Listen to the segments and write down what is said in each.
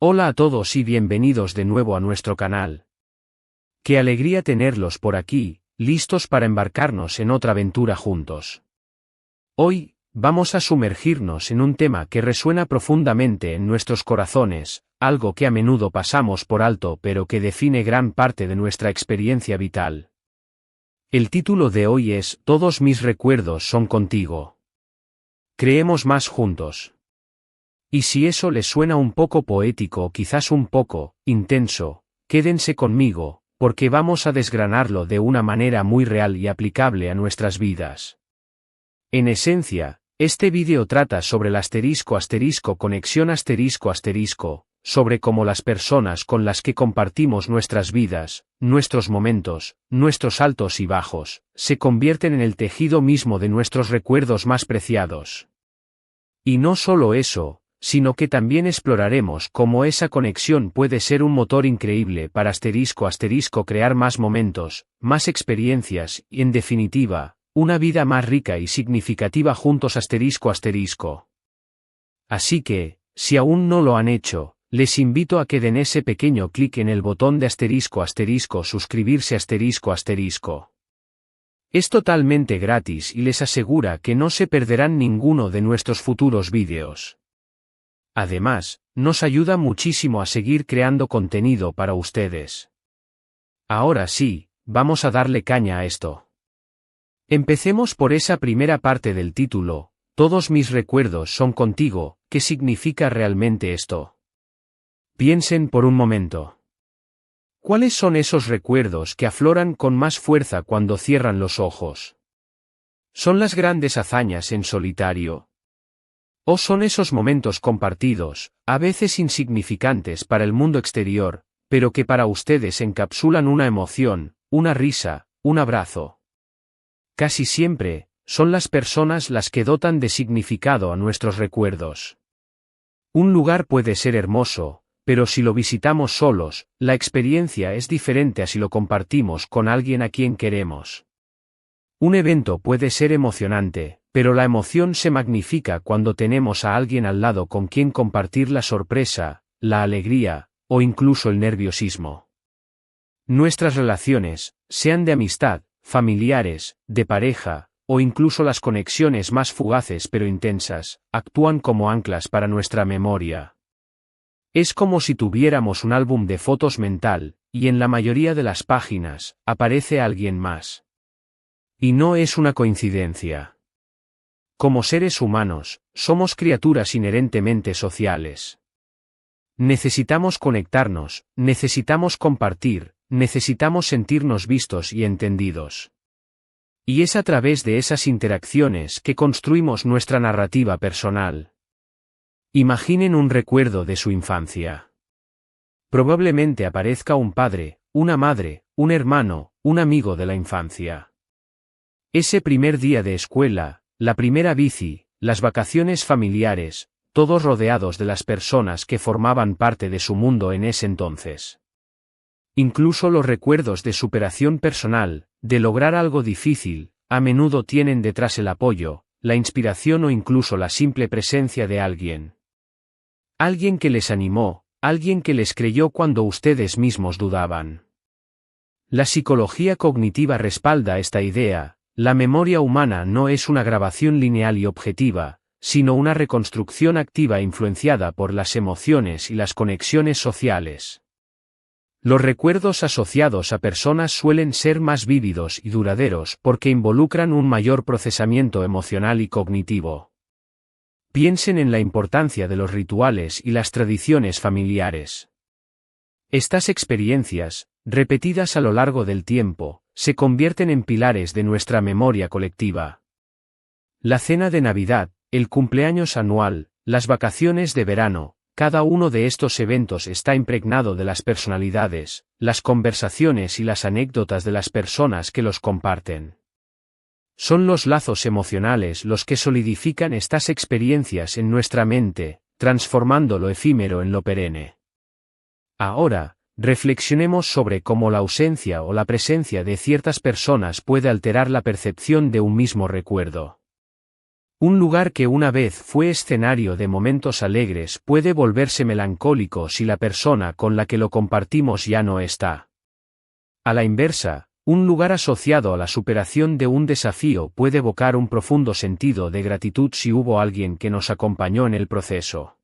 Hola a todos y bienvenidos de nuevo a nuestro canal. Qué alegría tenerlos por aquí, listos para embarcarnos en otra aventura juntos. Hoy, vamos a sumergirnos en un tema que resuena profundamente en nuestros corazones, algo que a menudo pasamos por alto pero que define gran parte de nuestra experiencia vital. El título de hoy es Todos mis recuerdos son contigo. Creemos más juntos. Y si eso les suena un poco poético o quizás un poco intenso, quédense conmigo, porque vamos a desgranarlo de una manera muy real y aplicable a nuestras vidas. En esencia, este vídeo trata sobre el conexión sobre cómo las personas con las que compartimos nuestras vidas, nuestros momentos, nuestros altos y bajos, se convierten en el tejido mismo de nuestros recuerdos más preciados. Y no solo eso, sino que también exploraremos cómo esa conexión puede ser un motor increíble para crear más momentos, más experiencias y, en definitiva, una vida más rica y significativa juntos Así que, si aún no lo han hecho, les invito a que den ese pequeño clic en el botón de suscribirse Es totalmente gratis y les asegura que no se perderán ninguno de nuestros futuros vídeos. Además, nos ayuda muchísimo a seguir creando contenido para ustedes. Ahora sí, vamos a darle caña a esto. Empecemos por esa primera parte del título, Todos mis recuerdos son contigo. ¿Qué significa realmente esto? Piensen por un momento. ¿Cuáles son esos recuerdos que afloran con más fuerza cuando cierran los ojos? ¿Son las grandes hazañas en solitario? ¿O son esos momentos compartidos, a veces insignificantes para el mundo exterior, pero que para ustedes encapsulan una emoción, una risa, un abrazo? Casi siempre, son las personas las que dotan de significado a nuestros recuerdos. Un lugar puede ser hermoso, pero si lo visitamos solos, la experiencia es diferente a si lo compartimos con alguien a quien queremos. Un evento puede ser emocionante, pero la emoción se magnifica cuando tenemos a alguien al lado con quien compartir la sorpresa, la alegría, o incluso el nerviosismo. Nuestras relaciones, sean de amistad, familiares, de pareja, o incluso las conexiones más fugaces pero intensas, actúan como anclas para nuestra memoria. Es como si tuviéramos un álbum de fotos mental, y en la mayoría de las páginas, aparece alguien más. Y no es una coincidencia. Como seres humanos, somos criaturas inherentemente sociales. Necesitamos conectarnos, necesitamos compartir, necesitamos sentirnos vistos y entendidos. Y es a través de esas interacciones que construimos nuestra narrativa personal. Imaginen un recuerdo de su infancia. Probablemente aparezca un padre, una madre, un hermano, un amigo de la infancia. Ese primer día de escuela, la primera bici, las vacaciones familiares, todos rodeados de las personas que formaban parte de su mundo en ese entonces. Incluso los recuerdos de superación personal, de lograr algo difícil, a menudo tienen detrás el apoyo, la inspiración o incluso la simple presencia de alguien. Alguien que les animó, alguien que les creyó cuando ustedes mismos dudaban. La psicología cognitiva respalda esta idea. La memoria humana no es una grabación lineal y objetiva, sino una reconstrucción activa influenciada por las emociones y las conexiones sociales. Los recuerdos asociados a personas suelen ser más vívidos y duraderos porque involucran un mayor procesamiento emocional y cognitivo. Piensen en la importancia de los rituales y las tradiciones familiares. Estas experiencias, repetidas a lo largo del tiempo, se convierten en pilares de nuestra memoria colectiva. La cena de Navidad, el cumpleaños anual, las vacaciones de verano, cada uno de estos eventos está impregnado de las personalidades, las conversaciones y las anécdotas de las personas que los comparten. Son los lazos emocionales los que solidifican estas experiencias en nuestra mente, transformando lo efímero en lo perenne. Ahora, reflexionemos sobre cómo la ausencia o la presencia de ciertas personas puede alterar la percepción de un mismo recuerdo. Un lugar que una vez fue escenario de momentos alegres puede volverse melancólico si la persona con la que lo compartimos ya no está. A la inversa, un lugar asociado a la superación de un desafío puede evocar un profundo sentido de gratitud si hubo alguien que nos acompañó en el proceso.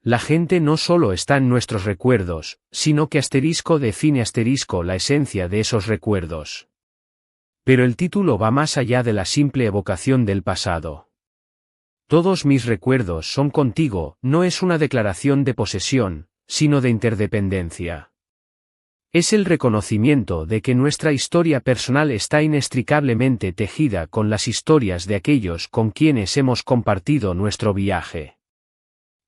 La gente no solo está en nuestros recuerdos, sino que define la esencia de esos recuerdos. Pero el título va más allá de la simple evocación del pasado. Todos mis recuerdos son contigo no es una declaración de posesión, sino de interdependencia. Es el reconocimiento de que nuestra historia personal está inextricablemente tejida con las historias de aquellos con quienes hemos compartido nuestro viaje.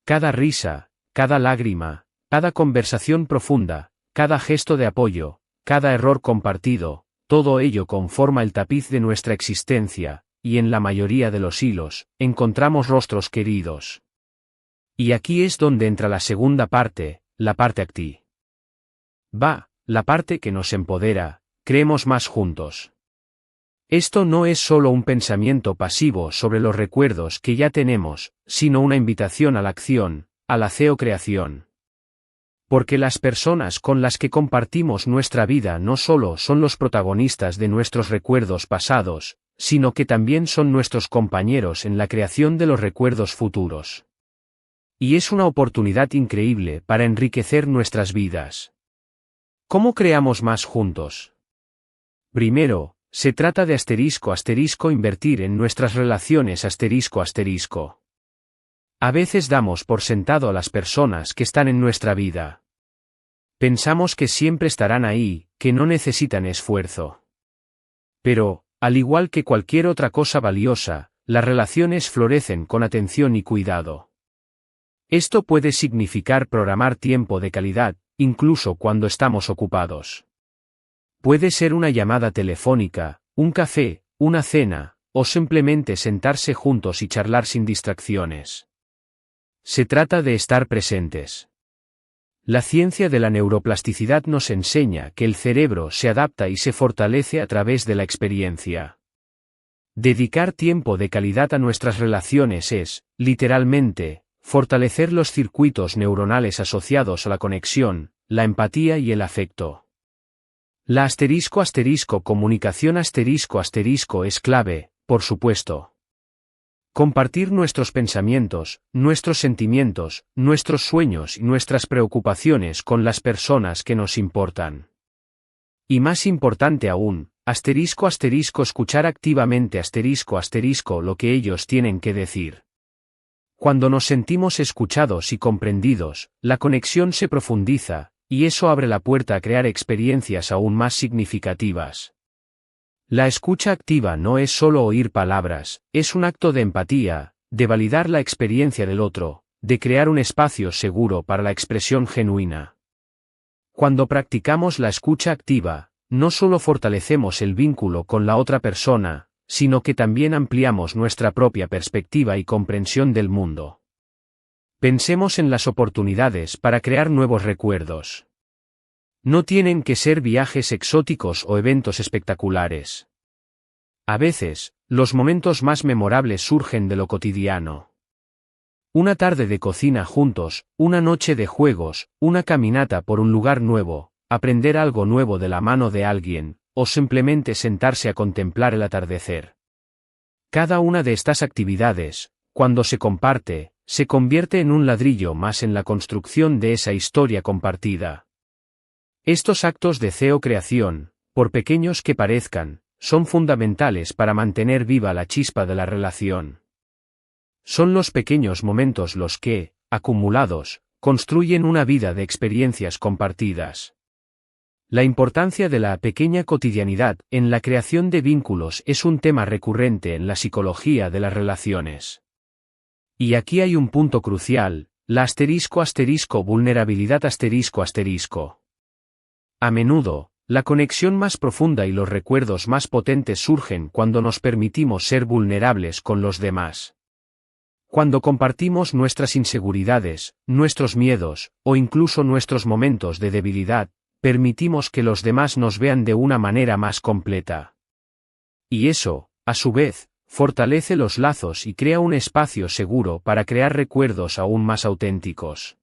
Cada risa, cada lágrima, cada conversación profunda, cada gesto de apoyo, cada error compartido, todo ello conforma el tapiz de nuestra existencia, y en la mayoría de los hilos, encontramos rostros queridos. Y aquí es donde entra la segunda parte, la parte activa. La parte que nos empodera, creemos más juntos. Esto no es solo un pensamiento pasivo sobre los recuerdos que ya tenemos, sino una invitación a la acción, a la creación. Porque las personas con las que compartimos nuestra vida no solo son los protagonistas de nuestros recuerdos pasados, sino que también son nuestros compañeros en la creación de los recuerdos futuros. Y es una oportunidad increíble para enriquecer nuestras vidas. ¿Cómo creamos más juntos? Primero, se trata de invertir en nuestras relaciones ***. A veces damos por sentado a las personas que están en nuestra vida. Pensamos que siempre estarán ahí, que no necesitan esfuerzo. Pero, al igual que cualquier otra cosa valiosa, las relaciones florecen con atención y cuidado. Esto puede significar programar tiempo de calidad, incluso cuando estamos ocupados. Puede ser una llamada telefónica, un café, una cena, o simplemente sentarse juntos y charlar sin distracciones. Se trata de estar presentes. La ciencia de la neuroplasticidad nos enseña que el cerebro se adapta y se fortalece a través de la experiencia. Dedicar tiempo de calidad a nuestras relaciones es, literalmente, fortalecer los circuitos neuronales asociados a la conexión, la empatía y el afecto. La comunicación es clave, por supuesto. Compartir nuestros pensamientos, nuestros sentimientos, nuestros sueños y nuestras preocupaciones con las personas que nos importan. Y más importante aún, escuchar activamente lo que ellos tienen que decir. Cuando nos sentimos escuchados y comprendidos, la conexión se profundiza, y eso abre la puerta a crear experiencias aún más significativas. La escucha activa no es solo oír palabras, es un acto de empatía, de validar la experiencia del otro, de crear un espacio seguro para la expresión genuina. Cuando practicamos la escucha activa, no solo fortalecemos el vínculo con la otra persona, sino que también ampliamos nuestra propia perspectiva y comprensión del mundo. Pensemos en las oportunidades para crear nuevos recuerdos. No tienen que ser viajes exóticos o eventos espectaculares. A veces, los momentos más memorables surgen de lo cotidiano. Una tarde de cocina juntos, una noche de juegos, una caminata por un lugar nuevo, aprender algo nuevo de la mano de alguien, o simplemente sentarse a contemplar el atardecer. Cada una de estas actividades, cuando se comparte, se convierte en un ladrillo más en la construcción de esa historia compartida. Estos actos de creación, por pequeños que parezcan, son fundamentales para mantener viva la chispa de la relación. Son los pequeños momentos los que, acumulados, construyen una vida de experiencias compartidas. La importancia de la pequeña cotidianidad en la creación de vínculos es un tema recurrente en la psicología de las relaciones. Y aquí hay un punto crucial, la vulnerabilidad A menudo, la conexión más profunda y los recuerdos más potentes surgen cuando nos permitimos ser vulnerables con los demás. Cuando compartimos nuestras inseguridades, nuestros miedos, o incluso nuestros momentos de debilidad, permitimos que los demás nos vean de una manera más completa. Y eso, a su vez, fortalece los lazos y crea un espacio seguro para crear recuerdos aún más auténticos.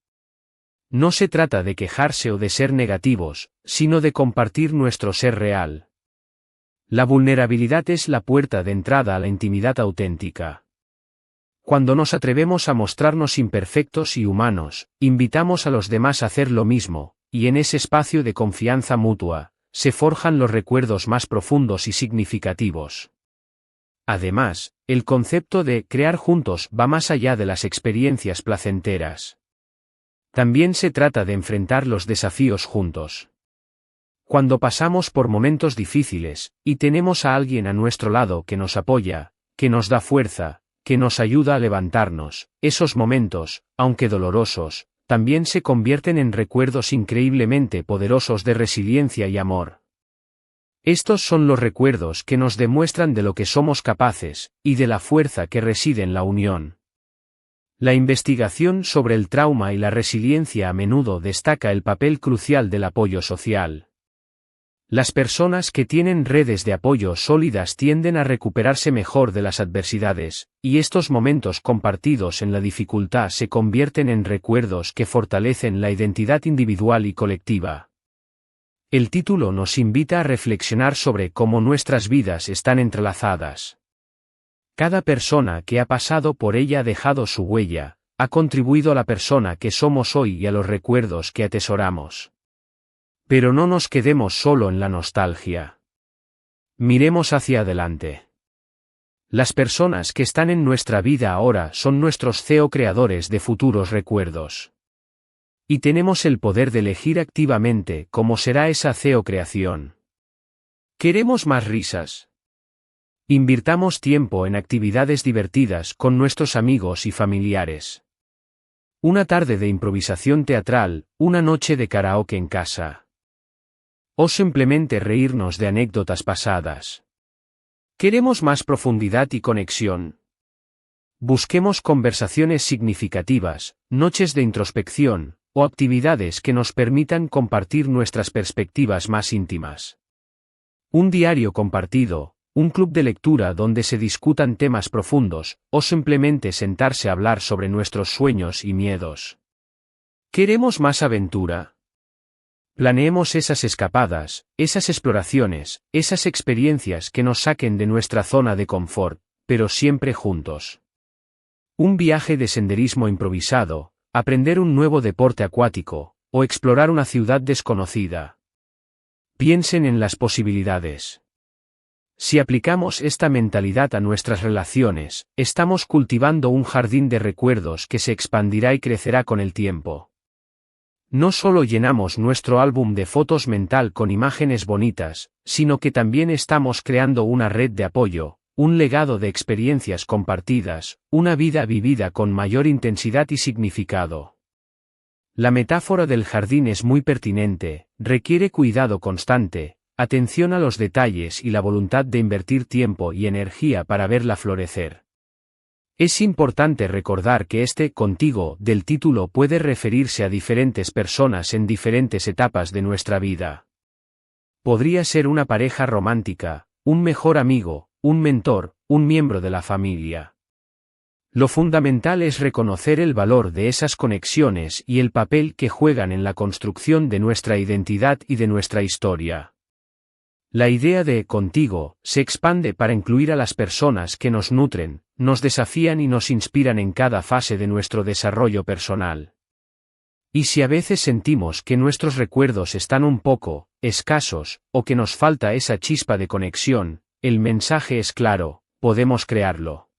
No se trata de quejarse o de ser negativos, sino de compartir nuestro ser real. La vulnerabilidad es la puerta de entrada a la intimidad auténtica. Cuando nos atrevemos a mostrarnos imperfectos y humanos, invitamos a los demás a hacer lo mismo, y en ese espacio de confianza mutua, se forjan los recuerdos más profundos y significativos. Además, el concepto de crear juntos va más allá de las experiencias placenteras. También se trata de enfrentar los desafíos juntos. Cuando pasamos por momentos difíciles, y tenemos a alguien a nuestro lado que nos apoya, que nos da fuerza, que nos ayuda a levantarnos, esos momentos, aunque dolorosos, también se convierten en recuerdos increíblemente poderosos de resiliencia y amor. Estos son los recuerdos que nos demuestran de lo que somos capaces, y de la fuerza que reside en la unión. La investigación sobre el trauma y la resiliencia a menudo destaca el papel crucial del apoyo social. Las personas que tienen redes de apoyo sólidas tienden a recuperarse mejor de las adversidades, y estos momentos compartidos en la dificultad se convierten en recuerdos que fortalecen la identidad individual y colectiva. El título nos invita a reflexionar sobre cómo nuestras vidas están entrelazadas. Cada persona que ha pasado por ella ha dejado su huella, ha contribuido a la persona que somos hoy y a los recuerdos que atesoramos. Pero no nos quedemos solo en la nostalgia. Miremos hacia adelante. Las personas que están en nuestra vida ahora son nuestros co-creadores de futuros recuerdos. Y tenemos el poder de elegir activamente cómo será esa co-creación. ¿Queremos más risas? Invirtamos tiempo en actividades divertidas con nuestros amigos y familiares. Una tarde de improvisación teatral, una noche de karaoke en casa. O simplemente reírnos de anécdotas pasadas. ¿Queremos más profundidad y conexión? Busquemos conversaciones significativas, noches de introspección, o actividades que nos permitan compartir nuestras perspectivas más íntimas. Un diario compartido, un club de lectura donde se discutan temas profundos, o simplemente sentarse a hablar sobre nuestros sueños y miedos. ¿Queremos más aventura? Planeemos esas escapadas, esas exploraciones, esas experiencias que nos saquen de nuestra zona de confort, pero siempre juntos. Un viaje de senderismo improvisado, aprender un nuevo deporte acuático, o explorar una ciudad desconocida. Piensen en las posibilidades. Si aplicamos esta mentalidad a nuestras relaciones, estamos cultivando un jardín de recuerdos que se expandirá y crecerá con el tiempo. No solo llenamos nuestro álbum de fotos mental con imágenes bonitas, sino que también estamos creando una red de apoyo, un legado de experiencias compartidas, una vida vivida con mayor intensidad y significado. La metáfora del jardín es muy pertinente, requiere cuidado constante, atención a los detalles y la voluntad de invertir tiempo y energía para verla florecer. Es importante recordar que este contigo del título puede referirse a diferentes personas en diferentes etapas de nuestra vida. Podría ser una pareja romántica, un mejor amigo, un mentor, un miembro de la familia. Lo fundamental es reconocer el valor de esas conexiones y el papel que juegan en la construcción de nuestra identidad y de nuestra historia. La idea de contigo se expande para incluir a las personas que nos nutren, nos desafían y nos inspiran en cada fase de nuestro desarrollo personal. Y si a veces sentimos que nuestros recuerdos están un poco escasos, o que nos falta esa chispa de conexión, el mensaje es claro: podemos crearlo.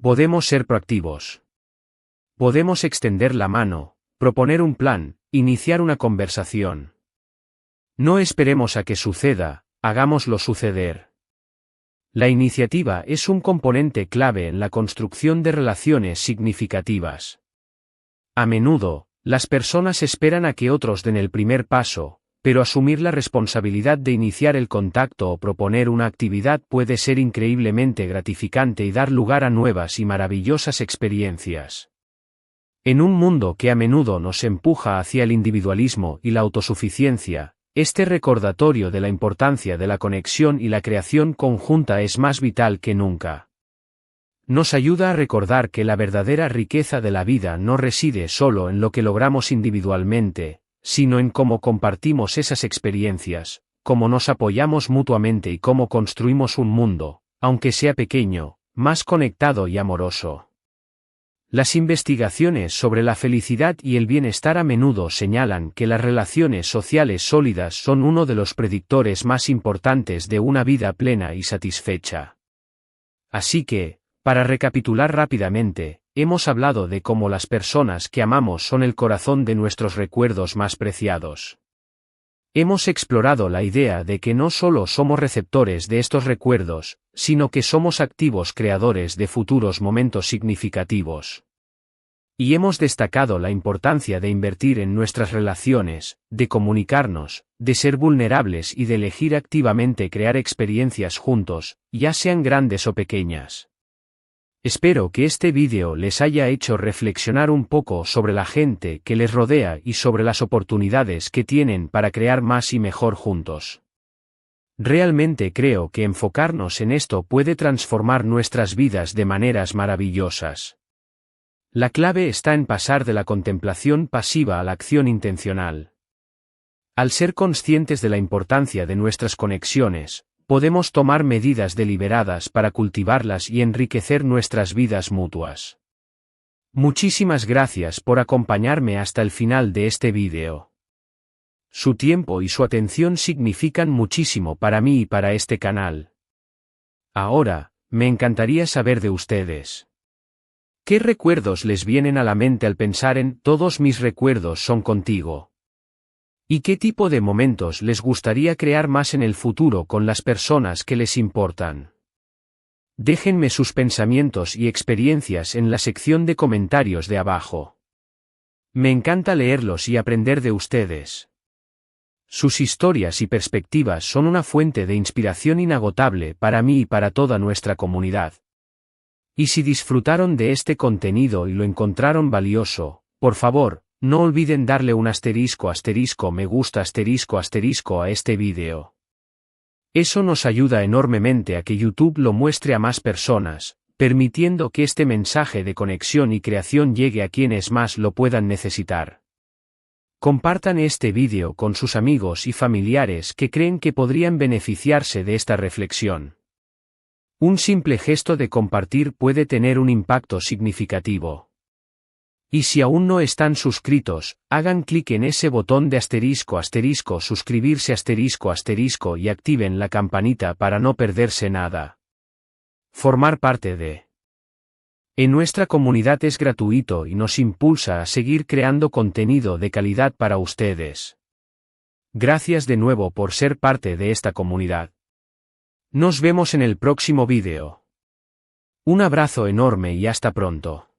Podemos ser proactivos. Podemos extender la mano, proponer un plan, iniciar una conversación. No esperemos a que suceda, hagámoslo suceder. La iniciativa es un componente clave en la construcción de relaciones significativas. A menudo, las personas esperan a que otros den el primer paso, pero asumir la responsabilidad de iniciar el contacto o proponer una actividad puede ser increíblemente gratificante y dar lugar a nuevas y maravillosas experiencias. En un mundo que a menudo nos empuja hacia el individualismo y la autosuficiencia, este recordatorio de la importancia de la conexión y la creación conjunta es más vital que nunca. Nos ayuda a recordar que la verdadera riqueza de la vida no reside solo en lo que logramos individualmente, sino en cómo compartimos esas experiencias, cómo nos apoyamos mutuamente y cómo construimos un mundo, aunque sea pequeño, más conectado y amoroso. Las investigaciones sobre la felicidad y el bienestar a menudo señalan que las relaciones sociales sólidas son uno de los predictores más importantes de una vida plena y satisfecha. Así que, para recapitular rápidamente, hemos hablado de cómo las personas que amamos son el corazón de nuestros recuerdos más preciados. Hemos explorado la idea de que no solo somos receptores de estos recuerdos, sino que somos activos creadores de futuros momentos significativos. Y hemos destacado la importancia de invertir en nuestras relaciones, de comunicarnos, de ser vulnerables y de elegir activamente crear experiencias juntos, ya sean grandes o pequeñas. Espero que este vídeo les haya hecho reflexionar un poco sobre la gente que les rodea y sobre las oportunidades que tienen para crear más y mejor juntos. Realmente creo que enfocarnos en esto puede transformar nuestras vidas de maneras maravillosas. La clave está en pasar de la contemplación pasiva a la acción intencional. Al ser conscientes de la importancia de nuestras conexiones, podemos tomar medidas deliberadas para cultivarlas y enriquecer nuestras vidas mutuas. Muchísimas gracias por acompañarme hasta el final de este vídeo. Su tiempo y su atención significan muchísimo para mí y para este canal. Ahora, me encantaría saber de ustedes. ¿Qué recuerdos les vienen a la mente al pensar en "todos mis recuerdos son contigo"? ¿Y qué tipo de momentos les gustaría crear más en el futuro con las personas que les importan? Déjenme sus pensamientos y experiencias en la sección de comentarios de abajo. Me encanta leerlos y aprender de ustedes. Sus historias y perspectivas son una fuente de inspiración inagotable para mí y para toda nuestra comunidad. Y si disfrutaron de este contenido y lo encontraron valioso, por favor, no olviden darle un *me gusta * a este vídeo. Eso nos ayuda enormemente a que YouTube lo muestre a más personas, permitiendo que este mensaje de conexión y creación llegue a quienes más lo puedan necesitar. Compartan este vídeo con sus amigos y familiares que creen que podrían beneficiarse de esta reflexión. Un simple gesto de compartir puede tener un impacto significativo. Y si aún no están suscritos, hagan clic en ese botón de * suscribirse * y activen la campanita para no perderse nada. Formar parte de nuestra comunidad es gratuito y nos impulsa a seguir creando contenido de calidad para ustedes. Gracias de nuevo por ser parte de esta comunidad. Nos vemos en el próximo vídeo. Un abrazo enorme y hasta pronto.